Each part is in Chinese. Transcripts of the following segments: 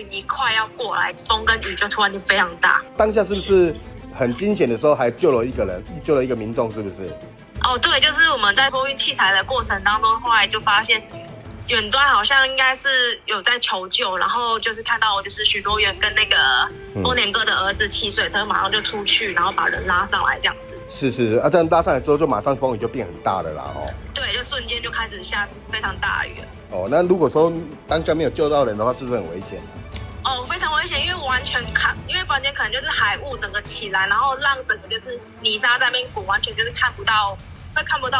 云一块要过来，风跟雨就突然间非常大。当下是不是很惊险的时候还救了一个人，救了一个民众，是不是？哦，对，就是我们在托运器材的过程当中，后来就发现远端好像应该是有在求救，然后就是看到就是巡逻员跟那个丰年哥的儿子骑水车马上就出去，然后把人拉上来这样子。是啊，这样拉上来之后，就马上风雨就变很大了啦，哦。对，就瞬间就开始下非常大雨了。哦，那如果说当下没有救到人的话，是不是很危险？哦，非常危险，因为完全因为房间可能就是海雾整个起来，然后让整个就是泥沙在那边滚，完全就是看不到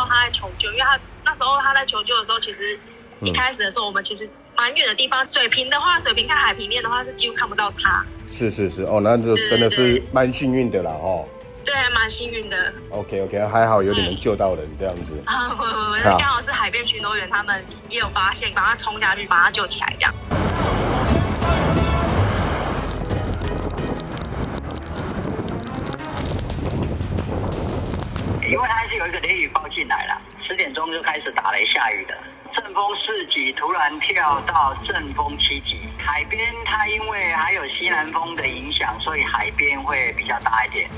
他在求救，因为他那时候他在求救的时候，其实一开始的时候我们其实蛮远的地方，水平看海平面的话是几乎看不到他。是，哦，那就真的是蛮幸运的啦，哦。对，还蛮幸运的。OK， 还好有点能救到人这样子。不，刚好是海边巡逻员，他们也有发现，把他冲下去，把他救起来这样。因为它还是有一个雷雨报进来了，10点钟就开始打雷下雨的，阵风4级突然跳到阵风7级。海边它因为还有西南风的影响，所以海边会比较大一点。